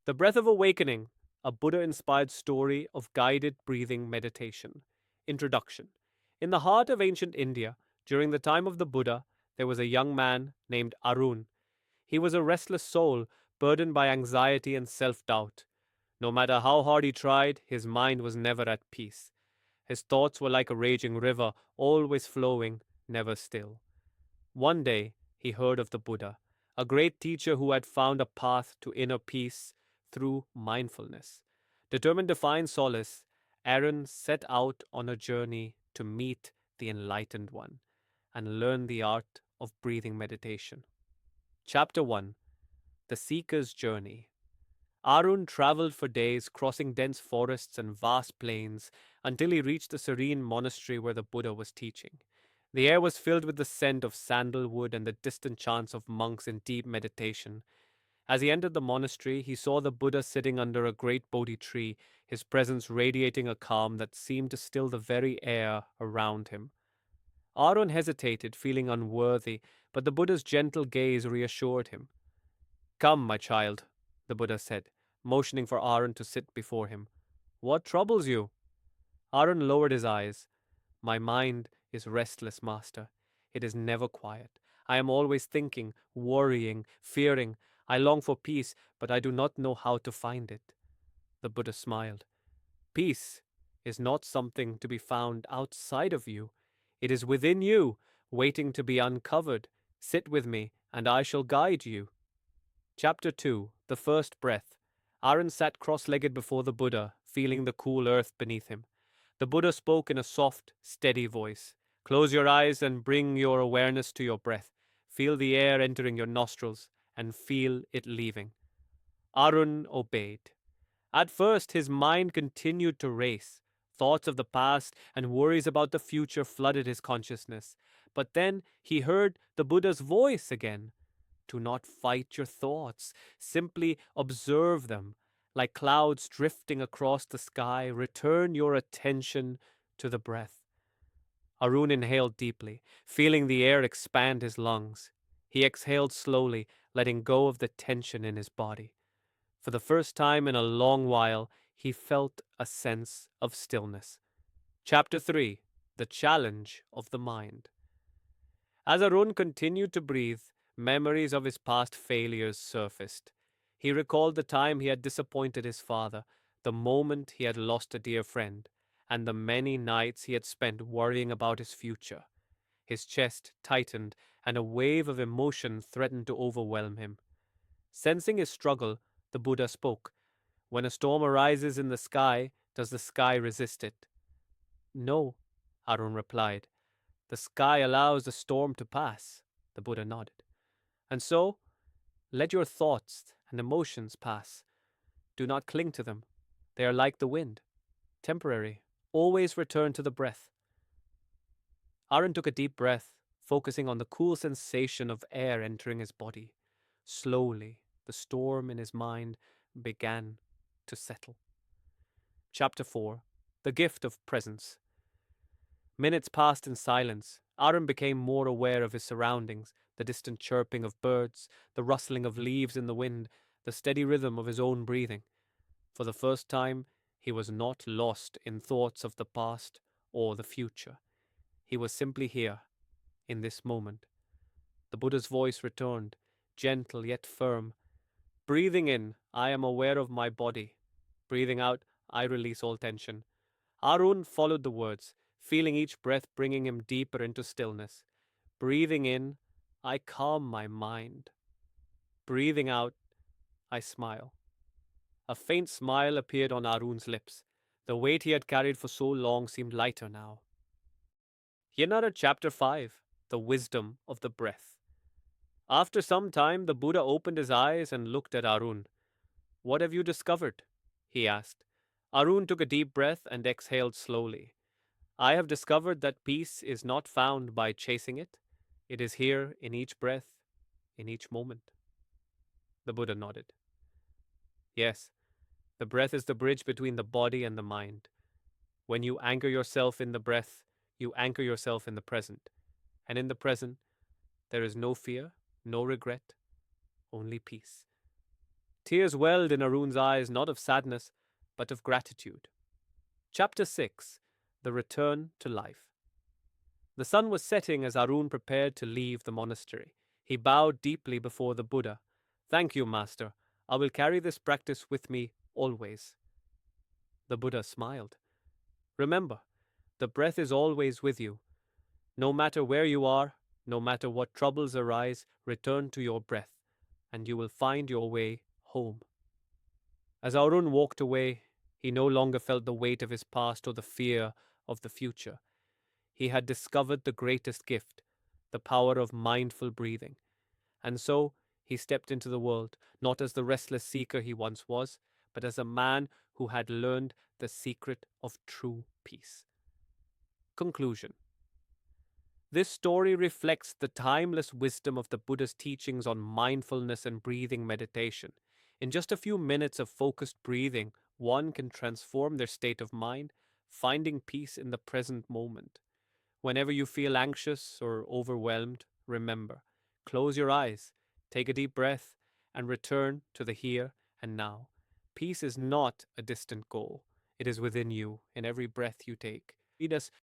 The Breath of Awakening, a Buddha inspired story of guided breathing meditation. Introduction. In the heart of ancient India, during the time of the Buddha, there was a young man named Arun. He was a restless soul, burdened by anxiety and self doubt. No matter how hard he tried, his mind was never at peace. His thoughts were like a raging river, always flowing, never still. One day, he heard of the Buddha, a great teacher who had found a path to inner peace through mindfulness. Determined to find solace, Arun set out on a journey to meet the enlightened one and learn the art of breathing meditation. Chapter 1: The Seeker's Journey. Arun traveled for days, crossing dense forests and vast plains, until he reached the serene monastery where the Buddha was teaching. The air was filled with the scent of sandalwood and the distant chants of monks in deep meditation. As he entered the monastery, he saw the Buddha sitting under a great Bodhi tree, his presence radiating a calm that seemed to still the very air around him. Arun hesitated, feeling unworthy, but the Buddha's gentle gaze reassured him. Come, my child, the Buddha said, motioning for Arun to sit before him. What troubles you? Arun lowered his eyes. My mind is restless, master. It is never quiet. I am always thinking, worrying, fearing. I long for peace, but I do not know how to find it. The Buddha smiled. Peace is not something to be found outside of you. It is within you, waiting to be uncovered. Sit with me, and I shall guide you. Chapter 2: The First Breath. Arun sat cross legged before the Buddha, feeling the cool earth beneath him. The Buddha spoke in a soft, steady voice. Close your eyes and bring your awareness to your breath. Feel the air entering your nostrils and feel it leaving. Arun obeyed. At first, his mind continued to race. Thoughts of the past and worries about the future flooded his consciousness. But then he heard the Buddha's voice again. Do not fight your thoughts. Simply observe them. Like clouds drifting across the sky, return your attention to the breath. Arun inhaled deeply, feeling the air expand his lungs. He exhaled slowly, letting go of the tension in his body. For the first time in a long while, he felt a sense of stillness. Chapter 3: The Challenge of the Mind. As Arun continued to breathe, memories of his past failures surfaced. He recalled the time he had disappointed his father, the moment he had lost a dear friend, and the many nights he had spent worrying about his future. His chest tightened, and a wave of emotion threatened to overwhelm him. Sensing his struggle, the Buddha spoke. When a storm arises in the sky, does the sky resist it? No, Arun replied. The sky allows the storm to pass. The Buddha nodded. And so, let your thoughts and emotions pass. Do not cling to them. They are like the wind, temporary. Always return to the breath. Arun took a deep breath, focusing on the cool sensation of air entering his body. Slowly, the storm in his mind began to settle. Chapter 4: The Gift of Presence. Minutes passed in silence. Arun became more aware of his surroundings, the distant chirping of birds, the rustling of leaves in the wind, the steady rhythm of his own breathing. For the first time, he was not lost in thoughts of the past or the future. He was simply here, in this moment. The Buddha's voice returned, gentle yet firm. Breathing in, I am aware of my body. Breathing out, I release all tension. Arun followed the words, feeling each breath bringing him deeper into stillness. Breathing in, I calm my mind. Breathing out, I smile. A faint smile appeared on Arun's lips. The weight he had carried for so long seemed lighter now. Yenara Chapter 5: The Wisdom of the Breath. After some time, the Buddha opened his eyes and looked at Arun. What have you discovered? He asked. Arun took a deep breath and exhaled slowly. I have discovered that peace is not found by chasing it. It is here in each breath, in each moment. The Buddha nodded. Yes, the breath is the bridge between the body and the mind. When you anchor yourself in the breath, you anchor yourself in the present. And in the present, there is no fear, no regret, only peace. Tears welled in Arun's eyes, not of sadness, but of gratitude. Chapter 6. The Return to Life. The sun was setting as Arun prepared to leave the monastery. He bowed deeply before the Buddha. Thank you, Master. I will carry this practice with me always. The Buddha smiled. Remember, the breath is always with you. No matter where you are, no matter what troubles arise, return to your breath, and you will find your way home. As Arun walked away, he no longer felt the weight of his past or the fear of the future. He had discovered the greatest gift, the power of mindful breathing. And so he stepped into the world, not as the restless seeker he once was, but as a man who had learned the secret of true peace. Conclusion. This story reflects the timeless wisdom of the Buddha's teachings on mindfulness and breathing meditation. In just a few minutes of focused breathing, one can transform their state of mind, finding peace in the present moment. Whenever you feel anxious or overwhelmed, remember, close your eyes, take a deep breath, and return to the here and now. Peace is not a distant goal. It is within you, in every breath you take. Read us